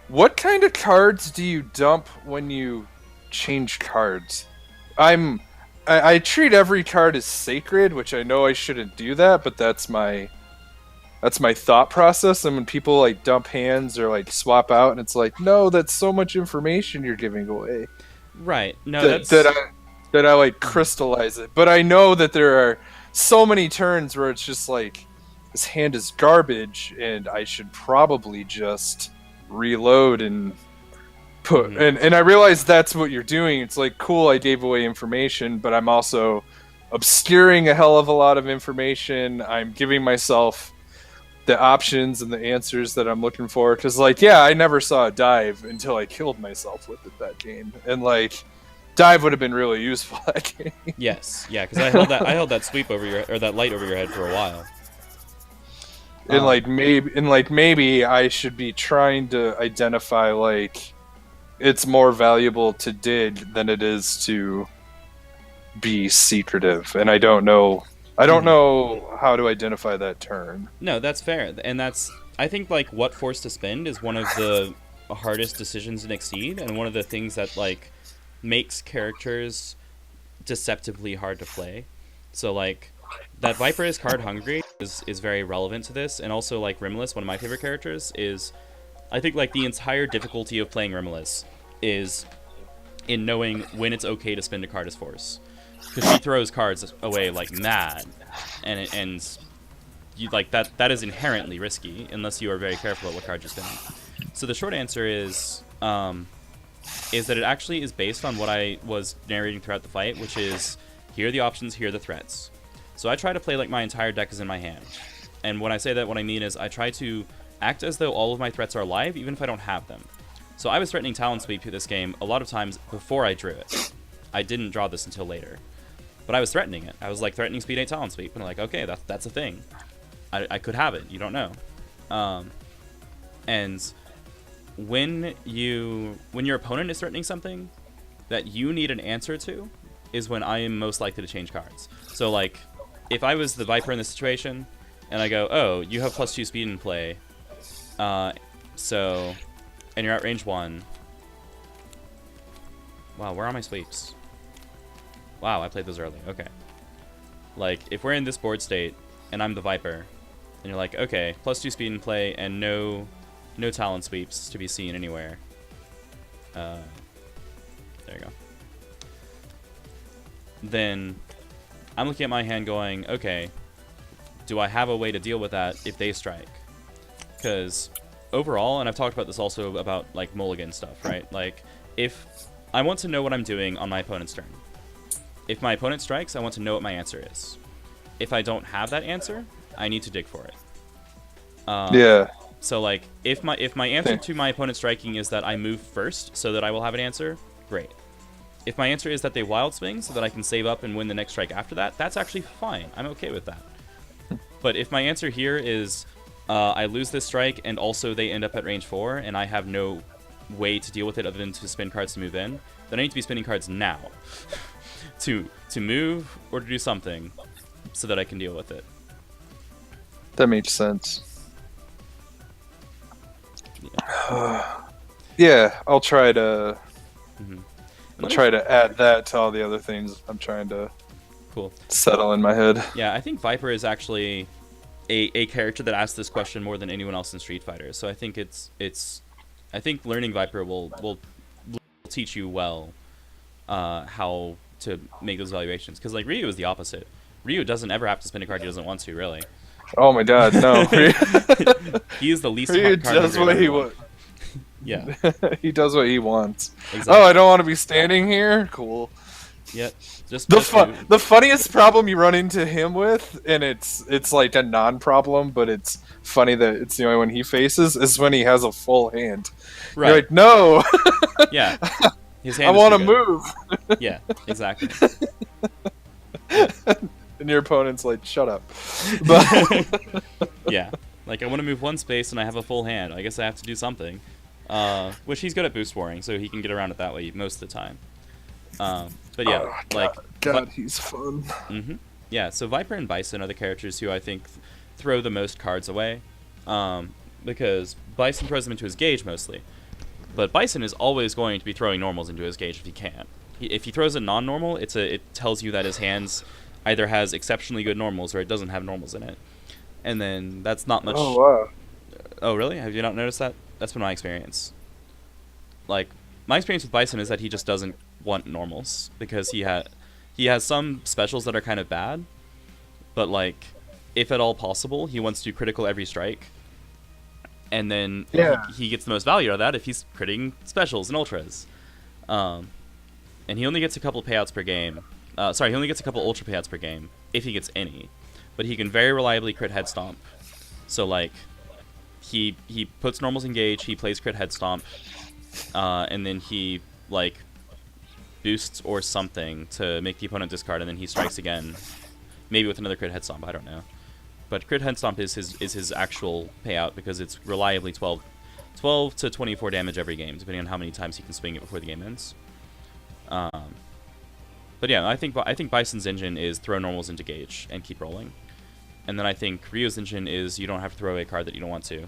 What kind of cards do you dump when you change cards? I'm I treat every card as sacred, which I know I shouldn't do that, but that's my thought process. And when people like dump hands or like swap out, and it's like, no, that's so much information you're giving away. Right. No, That that that's. I that I like Mhm. crystallize it. But I know that there are so many turns where it's just like this hand is garbage, and I should probably just reload and put. Mhm. And I realize that's what you're doing. It's like, cool, I gave away information, but I'm also obscuring a hell of a lot of information. I'm giving myself the options and the answers that I'm looking for. Because, like, yeah, I never saw a dive until I killed myself with it that game. And, like, dive would have been really useful that game. Yes. Yeah, because I held that sweep over your, or that light over your head for a while. And, Um. maybe I should be trying to identify, like, it's more valuable to dig than it is to be secretive. And I don't Mhm. know how to identify that turn. No, that's fair, and that's. I think like what force to spend is one of the hardest decisions in Exceed, and one of the things that like makes characters deceptively hard to play. So like that Viper is card hungry is very relevant to this, and also like Rimulus, one of my favorite characters, is I think like the entire difficulty of playing Rimulus is in knowing when it's okay to spend a card as force, because she throws cards away like mad, and you like that is inherently risky unless you are very careful about what card you spend. So the short answer is that it actually is based on what I was narrating throughout the fight, which is here are the options, here are the threats. So I try to play like my entire deck is in my hand. And when I say that, what I mean is I try to act as though all of my threats are alive, even if I don't have them. So I was threatening Talon Sweep through this game a lot of times before I drew it. I didn't draw this until later. But I was threatening it. I was like threatening Speed 8 Talon Sweep, and like, okay, that's a thing. I could have it. You don't know. Um, and when your opponent is threatening something that you need an answer to is when I am most likely to change cards. So like if I was the Viper in this situation and I go, oh, you have +2 speed in play, so and you're at range 1. Wow, where are my sweeps? Wow, I played those early. Okay. Like if we're in this board state and I'm the Viper and you're like, okay, +2 speed in play and no talent sweeps to be seen anywhere. There you go. Then I'm looking at my hand going, okay, do I have a way to deal with that if they strike? Because overall, and I've talked about this also about like mulligan stuff, right? Like if I want to know what I'm doing on my opponent's turn. If my opponent strikes, I want to know what my answer is. If I don't have that answer, I need to dig for it. Yeah. So like if my answer to my opponent striking is that I move first so that I will have an answer, great. If my answer is that they wild swing so that I can save up and win the next strike after that, that's actually fine. I'm okay with that. But if my answer here is I lose this strike and also they end up at range 4 and I have no way to deal with it other than to spin cards to move in, then I need to be spinning cards now to move or to do something so that I can deal with it. That makes sense. Yeah. Yeah, I'll try to Mm-hmm. I'll try to add that to all the other things I'm trying to Cool. settle in my head. Yeah, I think Viper is actually a character that asks this question more than anyone else in Street Fighter. So I think I think learning Viper will teach you well how to make those evaluations. Because like Ryu is the opposite. Ryu doesn't ever have to spin a card he doesn't want to, really. Oh my god, no. He is the least Ryu card does hungry of what he everyone. wants. Yeah, He does what he wants. Oh, I exactly. don't want to be standing here? Cool. Yep. Just The just fun, move. the funniest problem you run into him with, and it's like a non-problem, but it's funny that it's the only one he faces, is when he has a full hand. You're Right. like, no, Yeah. His I hand is want too to good. move, Yeah. Exactly. Yep. and your opponent's like, shut up. But Yeah. Like I want to move one space and I have a full hand. I guess I have to do something. Which he's good at boost warring, so he can get around it that way most of the time. But yeah, oh, like, God, he's fun. yeah. So Viper and Bison are the characters who I think throw the most cards away, because Bison throws them into his gauge mostly, But Bison is always going to be throwing normals into his gauge if he can. If he throws a non-normal, it tells you that his hands either has exceptionally good normals or it doesn't have normals in it. And then that's not much. Oh wow. Oh really? Have you not noticed that? That's been my experience. Like, my experience with Bison is that he just doesn't want normals because he has some specials that are kind of bad, but like, if at all possible, he wants to critical every strike, and then he gets the most value out of that if he's critting specials and ultras. And he only gets a couple payouts per game. He only gets a couple ultra payouts per game if he gets any, but he can very reliably crit head stomp. So like, he puts normals in gauge, he plays crit head stomp, and then he like boosts or something to make the opponent discard, and then he strikes again, maybe with another crit head stomp. I don't know, but crit head stomp is his actual payout because it's reliably 12 to 24 damage every game, depending on how many times he can swing it before the game ends. But yeah, I think Bison's engine is throw normals into gauge and keep rolling, and then I think Ryo's engine is you don't have to throw away a card that you don't want to.